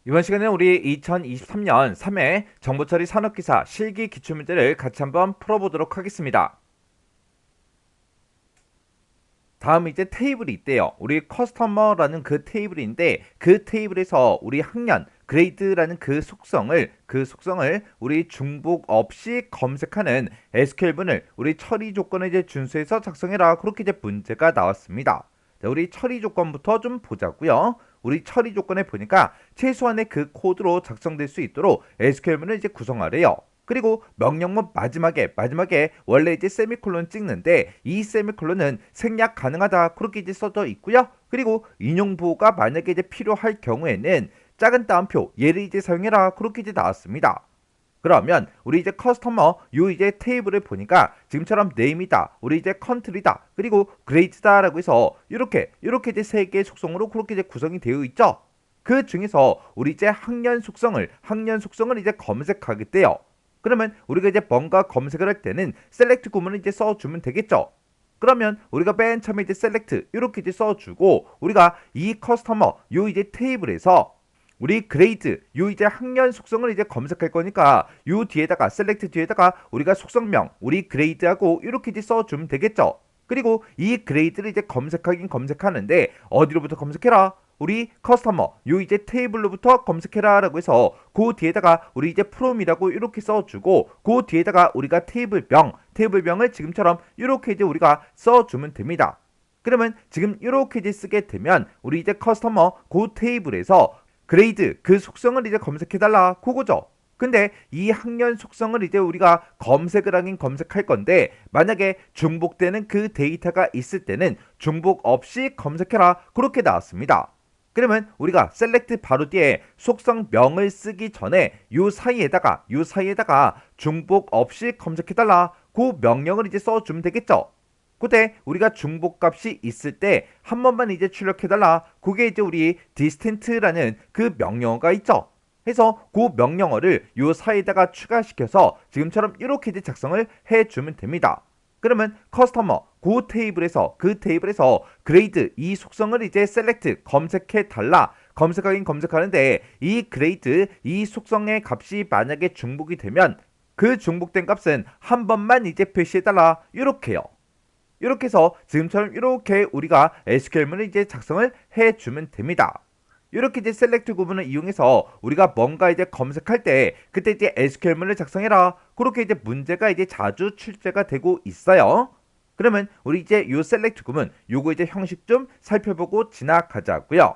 이번 시간에는 우리 2023년 3회 정보처리 산업기사 실기 기출문제를 같이 한번 풀어보도록 하겠습니다. 다음 이제 테이블이 있대요. 우리 커스터머라는 그 테이블인데 그 테이블에서 우리 학년 그레이드라는 그 속성을 우리 중복 없이 검색하는 SQL문을 우리 처리 조건을 이제 준수해서 작성해라. 그렇게 이제 문제가 나왔습니다. 자, 우리 처리 조건부터 좀 보자고요. 우리 처리 조건에 보니까 최소한의 그 코드로 작성될 수 있도록 SQL문을 이제 구성하래요. 그리고 명령문 마지막에 원래 이제 세미콜론 찍는데 이 세미콜론은 생략 가능하다 그렇게 이제 써져 있고요. 그리고 인용 보호가 만약에 이제 필요할 경우에는 작은 따옴표 얘를 이제 사용해라 그렇게 이제 나왔습니다. 그러면 우리 이제 커스터머 요 이제 테이블을 보니까 지금처럼 네임이다, 우리 이제 컨트리다, 그리고 그레이드다라고 해서 이렇게 이제 세 개의 속성으로 그렇게 이제 구성이 되어 있죠. 그 중에서 우리 이제 학년 속성을 이제 검색하겠대요. 그러면 우리가 이제 뭔가 검색을 할 때는 셀렉트 구문을 이제 써주면 되겠죠. 그러면 우리가 맨 처음에 이제 셀렉트 이렇게 이제 써주고 우리가 이 커스터머 요 이제 테이블에서 우리 그레이드 요 이제 학년 속성을 이제 검색할 거니까 요 뒤에다가 셀렉트 뒤에다가 우리가 속성명 우리 그레이드하고 이렇게 이제 써주면 되겠죠. 그리고 이 그레이드를 이제 검색하긴 검색하는데 어디로부터 검색해라? 우리 커스터머 요 이제 테이블로부터 검색해라 라고 해서 그 뒤에다가 우리 이제 프롬이라고 이렇게 써주고 그 뒤에다가 우리가 테이블명을 지금처럼 이렇게 이제 우리가 써주면 됩니다. 그러면 지금 이렇게 이제 쓰게 되면 우리 이제 커스터머 그 테이블에서 그레이드 그 속성을 이제 검색해달라 그거죠. 근데 이 학년 속성을 이제 우리가 검색을 하긴 검색할 건데 만약에 중복되는 그 데이터가 있을 때는 중복 없이 검색해라 그렇게 나왔습니다. 그러면 우리가 셀렉트 바로 뒤에 속성명을 쓰기 전에 요 사이에다가 중복 없이 검색해달라 그 명령을 이제 써주면 되겠죠. 그때 우리가 중복값이 있을 때 한 번만 이제 출력해달라 그게 이제 우리 distant라는 그 명령어가 있죠. 해서 그 명령어를 요 사이에다가 추가시켜서 지금처럼 이렇게 이제 작성을 해주면 됩니다. 그러면 커스터머 그 테이블에서 그레이드 이 속성을 이제 셀렉트 검색해 달라 검색하긴 검색하는데 이 그레이드 이 속성의 값이 만약에 중복이 되면 그 중복된 값은 한 번만 이제 표시해 달라 이렇게요. 이렇게 해서 지금처럼 이렇게 우리가 SQL문을 이제 작성을 해주면 됩니다. 이렇게 이제 셀렉트 구문을 이용해서 우리가 뭔가 이제 검색할 때 그때 이제 SQL문을 작성해라 그렇게 이제 문제가 이제 자주 출제가 되고 있어요. 그러면 우리 이제 요 셀렉트 구문 요거 이제 형식 좀 살펴보고 지나가자고요.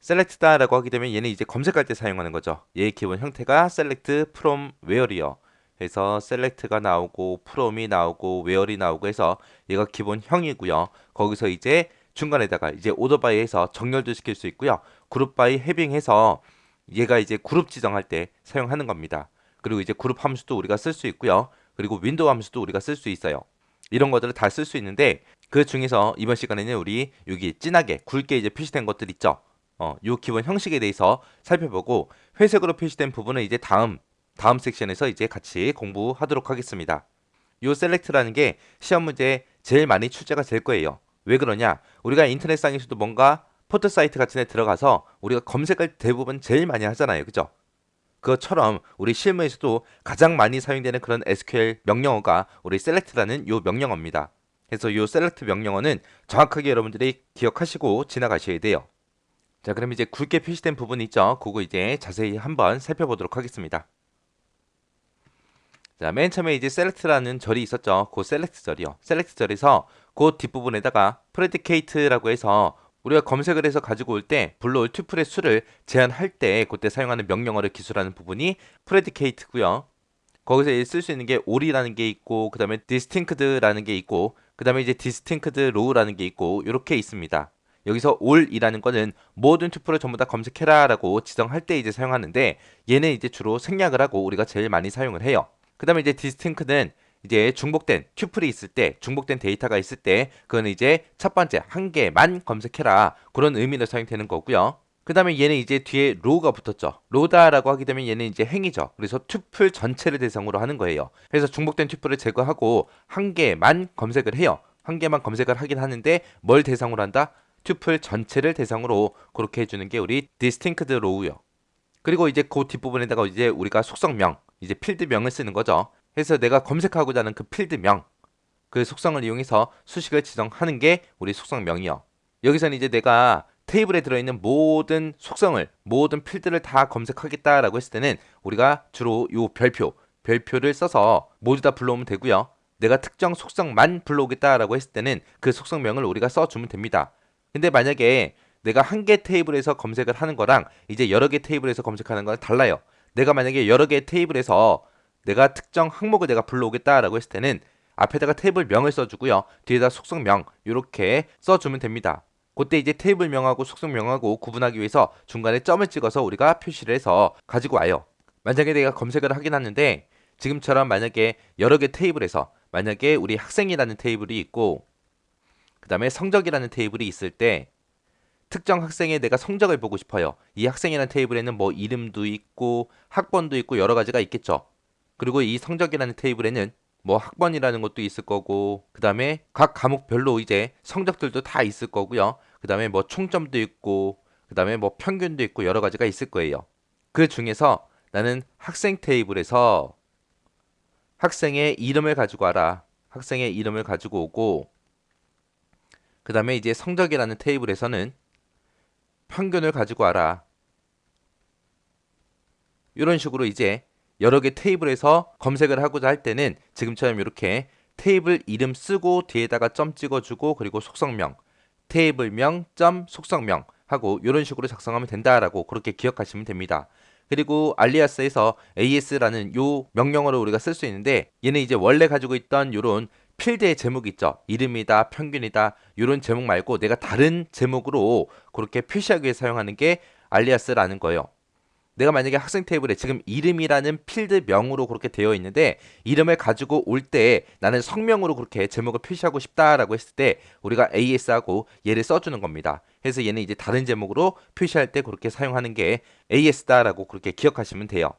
셀렉트다라고 하게 되면 얘는 이제 검색할 때 사용하는 거죠. 얘의 기본 형태가 select from where이요. 해서 select가 나오고 from이 나오고 where이 나오고 해서 얘가 기본 형이고요. 거기서 이제 중간에다가 이제 order by해서 정렬도 시킬 수 있고요. group by having 해서 얘가 이제 그룹 지정할 때 사용하는 겁니다. 그리고 이제 그룹 함수도 우리가 쓸 수 있고요. 그리고 윈도우 함수도 우리가 쓸 수 있어요. 이런 것들을 다 쓸 수 있는데 그 중에서 이번 시간에는 우리 여기 진하게 굵게 이제 표시된 것들 있죠. 요 기본 형식에 대해서 살펴보고 회색으로 표시된 부분은 이제 다음 섹션에서 이제 같이 공부하도록 하겠습니다. 요 셀렉트라는 게 시험 문제에 제일 많이 출제가 될 거예요. 왜 그러냐? 우리가 인터넷상에서도 뭔가 포털 사이트 같은 데 들어가서 우리가 검색을 대부분 제일 많이 하잖아요. 그죠? 그것처럼 우리 실무에서도 가장 많이 사용되는 그런 SQL 명령어가 우리 select라는 요 명령어입니다. 그래서 요 select 명령어는 정확하게 여러분들이 기억하시고 지나가셔야 돼요. 자, 그럼 이제 굵게 표시된 부분이 있죠. 그거 이제 자세히 한번 살펴보도록 하겠습니다. 자, 맨 처음에 이제 select라는 절이 있었죠. 그 select 절이요. select 절에서 그 뒷부분에다가 predicate라고 해서 우리가 검색을 해서 가지고 올 때 불러올 튜플의 수를 제한할 때 그때 사용하는 명령어를 기술하는 부분이 predicate고요. 거기서 쓸 수 있는 게 all이라는 게 있고 그 다음에 distinct라는 게 있고 그 다음에 이제 distinct row라는 게 있고 이렇게 있습니다. 여기서 all이라는 거는 모든 튜플을 전부 다 검색해라 라고 지정할 때 이제 사용하는데 얘는 이제 주로 생략을 하고 우리가 제일 많이 사용을 해요. 그 다음에 이제 distinct는 이제 중복된 튜플이 있을 때 중복된 데이터가 있을 때 그거는 이제 첫 번째 한 개만 검색해라 그런 의미로 사용되는 거고요. 그 다음에 얘는 이제 뒤에 row가 붙었죠. row다라고 하게 되면 얘는 이제 행이죠. 그래서 튜플 전체를 대상으로 하는 거예요. 그래서 중복된 튜플을 제거하고 한 개만 검색을 해요. 한 개만 검색을 하긴 하는데 뭘 대상으로 한다? 튜플 전체를 대상으로 그렇게 해주는 게 우리 distinct row요. 그리고 이제 그 뒷부분에다가 이제 우리가 속성명, 이제 필드명을 쓰는 거죠. 그래서 내가 검색하고자 하는 그 필드명, 그 속성을 이용해서 수식을 지정하는 게 우리 속성명이요. 여기서는 이제 내가 테이블에 들어있는 모든 속성을, 모든 필드를 다 검색하겠다라고 했을 때는 우리가 주로 요 별표를 써서 모두 다 불러오면 되고요. 내가 특정 속성만 불러오겠다라고 했을 때는 그 속성명을 우리가 써주면 됩니다. 근데 만약에 내가 한 개 테이블에서 검색을 하는 거랑 이제 여러 개 테이블에서 검색하는 거랑 달라요. 내가 만약에 여러 개 테이블에서 내가 특정 항목을 내가 불러오겠다라고 했을 때는 앞에다가 테이블명을 써주고요. 뒤에다 속성명 이렇게 써주면 됩니다. 그때 이제 테이블명하고 속성명하고 구분하기 위해서 중간에 점을 찍어서 우리가 표시를 해서 가지고 와요. 만약에 내가 검색을 하긴 하는데 지금처럼 만약에 여러 개 테이블에서 만약에 우리 학생이라는 테이블이 있고 그 다음에 성적이라는 테이블이 있을 때 특정 학생의 내가 성적을 보고 싶어요. 이 학생이라는 테이블에는 뭐 이름도 있고 학번도 있고 여러 가지가 있겠죠. 그리고 이 성적이라는 테이블에는 뭐 학번이라는 것도 있을 거고 그 다음에 각 과목별로 이제 성적들도 다 있을 거고요. 그 다음에 뭐 총점도 있고 그 다음에 뭐 평균도 있고 여러 가지가 있을 거예요. 그 중에서 나는 학생 테이블에서 학생의 이름을 가지고 와라. 학생의 이름을 가지고 오고 그 다음에 이제 성적이라는 테이블에서는 평균을 가지고 와라. 이런 식으로 이제 여러 개 테이블에서 검색을 하고자 할 때는 지금처럼 이렇게 테이블 이름 쓰고 뒤에다가 점 찍어주고 그리고 속성명, 테이블명, 점, 속성명 하고 이런 식으로 작성하면 된다라고 그렇게 기억하시면 됩니다. 그리고 알리아스에서 AS라는 요 명령어를 우리가 쓸 수 있는데 얘는 이제 원래 가지고 있던 요런 필드의 제목이 있죠. 이름이다, 평균이다 이런 제목 말고 내가 다른 제목으로 그렇게 표시하기 위해 사용하는 게 알리아스라는 거예요. 내가 만약에 학생 테이블에 지금 이름이라는 필드명으로 그렇게 되어 있는데 이름을 가지고 올 때 나는 성명으로 그렇게 제목을 표시하고 싶다라고 했을 때 우리가 AS하고 얘를 써주는 겁니다. 그래서 얘는 이제 다른 제목으로 표시할 때 그렇게 사용하는 게 AS다라고 그렇게 기억하시면 돼요.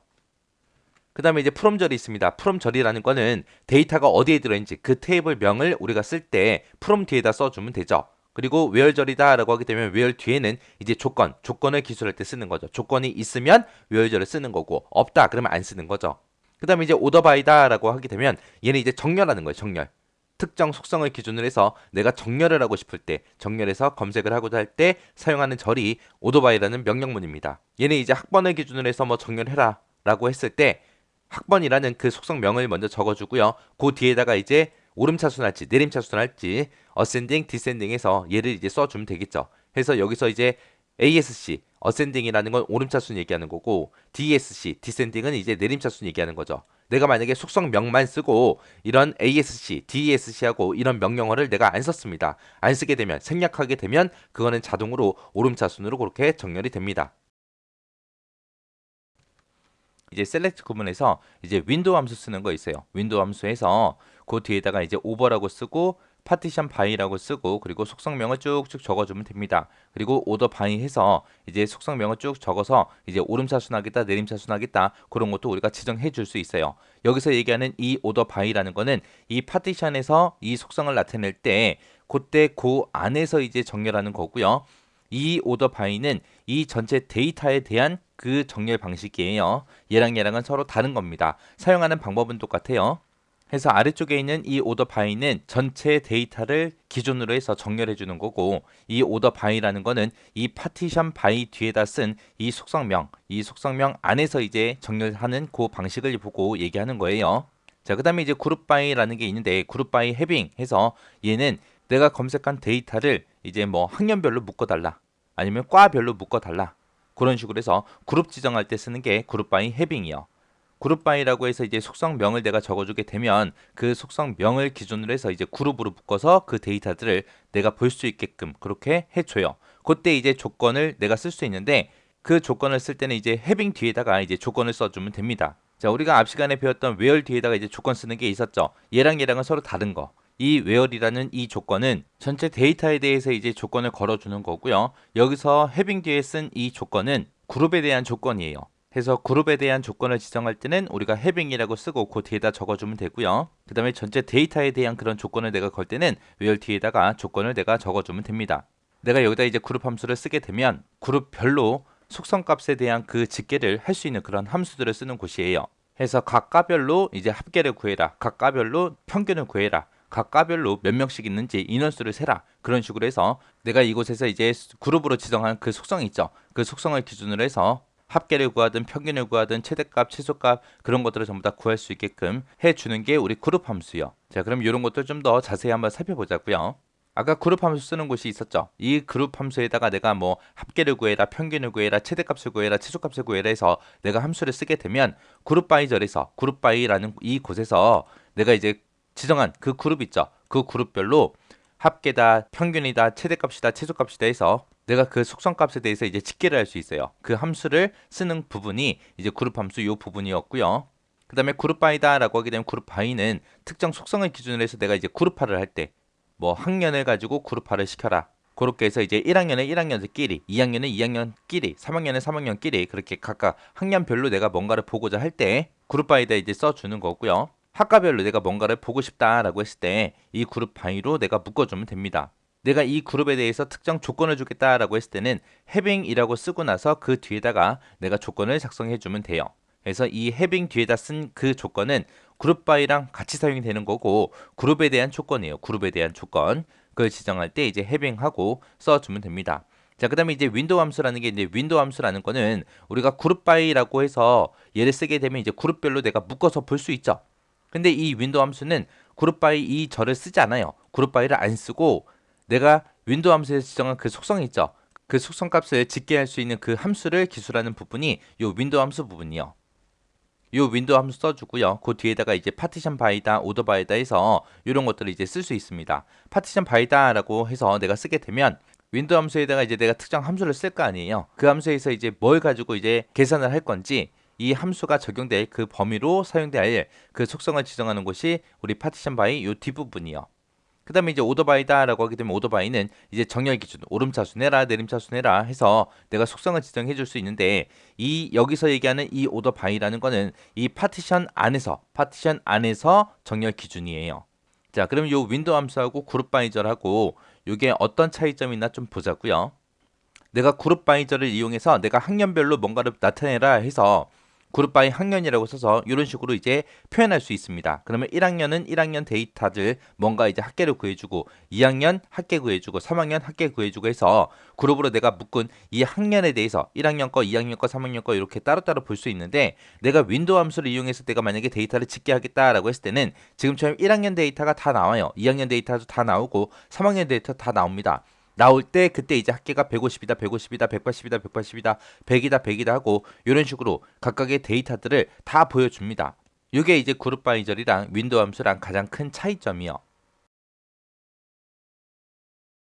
그 다음에 이제 프롬절이 있습니다. 프롬절이라는 거는 데이터가 어디에 들어있는지 그 테이블 명을 우리가 쓸 때 프롬 뒤에다 써주면 되죠. 그리고 where절이다 라고 하게 되면 where 뒤에는 이제 조건을 기술할 때 쓰는 거죠. 조건이 있으면 where절을 쓰는 거고 없다 그러면 안 쓰는 거죠. 그 다음에 이제 order by다 라고 하게 되면 얘는 이제 정렬하는 거예요. 정렬. 특정 속성을 기준으로 해서 내가 정렬을 하고 싶을 때 정렬해서 검색을 하고자 할 때 사용하는 절이 order by라는 명령문입니다. 얘는 이제 학번을 기준으로 해서 뭐 정렬해라 라고 했을 때 학번이라는 그 속성명을 먼저 적어주고요. 그 뒤에다가 이제 오름차순 할지 내림차순 할지 ascending, descending 해서 얘를 이제 써주면 되겠죠. 그래서 여기서 이제 ASC, ascending이라는 건 오름차순 얘기하는 거고 DSC, descending은 이제 내림차순 얘기하는 거죠. 내가 만약에 속성명만 쓰고 이런 ASC, DSC하고 이런 명령어를 내가 안 썼습니다. 안 쓰게 되면 생략하게 되면 그거는 자동으로 오름차순으로 그렇게 정렬이 됩니다. 이제 select 구문에서 이제 윈도우 함수 쓰는 거 있어요. 윈도우 함수에서 그 뒤에다가 이제 오버라고 쓰고 파티션 바이라고 쓰고 그리고 속성명을 쭉쭉 적어주면 됩니다. 그리고 오더 바이 해서 이제 속성명을 쭉 적어서 이제 오름차순하겠다 내림차순하겠다 그런 것도 우리가 지정해 줄 수 있어요. 여기서 얘기하는 이 오더 바이라는 거는 이 파티션에서 이 속성을 나타낼 때 그때 그 안에서 이제 정렬하는 거고요. 이 오더 바이는 이 전체 데이터에 대한 그 정렬 방식이에요. 얘랑은 서로 다른 겁니다. 사용하는 방법은 똑같아요. 그래서 아래쪽에 있는 이 오더 바이는 전체 데이터를 기준으로 해서 정렬해 주는 거고 이 오더 바이라는 거는 이 파티션 바이 뒤에다 쓴 이 속성명 안에서 이제 정렬하는 그 방식을 보고 얘기하는 거예요. 자, 그다음에 이제 그룹 바이라는 게 있는데 그룹 바이 해빙 해서 얘는 내가 검색한 데이터를 이제 뭐 학년별로 묶어달라 아니면 과별로 묶어달라 그런 식으로 해서 그룹 지정할 때 쓰는 게 그룹 바이 해빙이요. 그룹 바이라고 해서 이제 속성명을 내가 적어주게 되면 그 속성명을 기준으로 해서 이제 그룹으로 묶어서 그 데이터들을 내가 볼 수 있게끔 그렇게 해줘요. 그때 이제 조건을 내가 쓸 수 있는데 그 조건을 쓸 때는 이제 해빙 뒤에다가 이제 조건을 써주면 됩니다. 자, 우리가 앞 시간에 배웠던 where 뒤에다가 이제 조건 쓰는 게 있었죠. 얘랑은 서로 다른 거. 이 where이라는 이 조건은 전체 데이터에 대해서 이제 조건을 걸어주는 거고요. 여기서 해빙 뒤에 쓴 이 조건은 그룹에 대한 조건이에요. 해서 그룹에 대한 조건을 지정할 때는 우리가 해빙이라고 쓰고 그 뒤에다 적어주면 되고요. 그 다음에 전체 데이터에 대한 그런 조건을 내가 걸 때는 where 뒤에다가 조건을 내가 적어주면 됩니다. 내가 여기다 이제 그룹 함수를 쓰게 되면 그룹별로 속성값에 대한 그 집계를 할 수 있는 그런 함수들을 쓰는 곳이에요. 해서 각 가별로 이제 합계를 구해라. 각 가별로 평균을 구해라. 각 가별로 몇 명씩 있는지 인원수를 세라. 그런 식으로 해서 내가 이곳에서 이제 그룹으로 지정한 그 속성이 있죠. 그 속성을 기준으로 해서 합계를 구하든 평균을 구하든 최대값, 최소값 그런 것들을 전부 다 구할 수 있게끔 해주는 게 우리 그룹 함수요. 자, 그럼 이런 것들 좀 더 자세히 한번 살펴보자고요. 아까 그룹 함수 쓰는 곳이 있었죠. 이 그룹 함수에다가 내가 뭐 합계를 구해라, 평균을 구해라, 최대값을 구해라, 최소값을 구해라 해서 내가 함수를 쓰게 되면 그룹 바이절에서 그룹 바이라는 이 곳에서 내가 이제 지정한 그 그룹 있죠. 그 그룹별로 합계다, 평균이다, 최대값이다, 최소값이다 해서 내가 그 속성값에 대해서 이제 집계를 할 수 있어요. 그 함수를 쓰는 부분이 이제 그룹 함수 이 부분이었고요. 그 다음에 그룹 바이다라고 하게 되면 그룹 바이는 특정 속성을 기준으로 해서 내가 이제 그룹화를 할 때 뭐 학년을 가지고 그룹화를 시켜라. 그렇게 해서 이제 1학년은 1학년들끼리, 2학년은 2학년끼리, 3학년은 3학년끼리 그렇게 각각 학년별로 내가 뭔가를 보고자 할 때 그룹 바이다 이제 써주는 거고요. 학과별로 내가 뭔가를 보고 싶다라고 했을 때 이 그룹 바이로 내가 묶어주면 됩니다. 내가 이 그룹에 대해서 특정 조건을 주겠다라고 했을 때는 having이라고 쓰고 나서 그 뒤에다가 내가 조건을 작성해 주면 돼요. 그래서 이 having 뒤에다 쓴 그 조건은 그룹 바이랑 같이 사용이 되는 거고 그룹에 대한 조건이에요. 그룹에 대한 조건. 그걸 지정할 때 이제 having하고 써주면 됩니다. 자, 그다음에 이제 윈도우 함수라는 게 이제 윈도우 함수라는 거는 우리가 그룹 바이라고 해서 얘를 쓰게 되면 이제 그룹별로 내가 묶어서 볼 수 있죠. 근데 이 윈도우 함수는 그룹 바이 이 절을 쓰지 않아요. 그룹 바이를 안 쓰고 내가 윈도우 함수에서 지정한 그 속성이 있죠. 그 속성 값을 집계할 수 있는 그 함수를 기술하는 부분이 요 윈도우 함수 부분이요. 요 윈도우 함수 써주고요. 그 뒤에다가 이제 파티션 바이다, 오더 바이다 해서 이런 것들을 이제 쓸 수 있습니다. 파티션 바이다라고 해서 내가 쓰게 되면 윈도우 함수에다가 이제 내가 특정 함수를 쓸 거 아니에요. 그 함수에서 이제 뭘 가지고 이제 계산을 할 건지 이 함수가 적용될 그 범위로 사용될 그 속성을 지정하는 곳이 우리 파티션 바이 요 뒷부분이요. 그 다음에 이제 오더바이다라고 하게 되면 오더바이는 이제 정렬 기준, 오름차수 내라, 내림차수 내라 해서 내가 속성을 지정해 줄 수 있는데 이 여기서 얘기하는 이 오더바이라는 거는 이 파티션 안에서 정렬 기준이에요. 자, 그럼 요 윈도우 함수하고 그룹 바이저하고 요게 어떤 차이점이 있나 좀 보자고요. 내가 그룹 바이저를 이용해서 내가 학년별로 뭔가를 나타내라 해서 그룹 바이 학년이라고 써서 이런 식으로 이제 표현할 수 있습니다. 그러면 1학년은 1학년 데이터들 뭔가 이제 학계를 구해주고 2학년 학계 구해주고 3학년 학계 구해주고 해서 그룹으로 내가 묶은 이 학년에 대해서 1학년 거, 2학년 거, 3학년 거 이렇게 따로따로 볼 수 있는데 내가 윈도우 함수를 이용해서 내가 만약에 데이터를 집계하겠다라고 했을 때는 지금처럼 1학년 데이터가 다 나와요. 2학년 데이터도 다 나오고 3학년 데이터 다 나옵니다. 나올 때 그때 이제 합계가 150이다, 150이다, 180이다, 180이다, 100이다, 100이다 하고 이런 식으로 각각의 데이터들을 다 보여줍니다. 이게 이제 그룹 바이저리랑 윈도우 함수랑 가장 큰 차이점이요.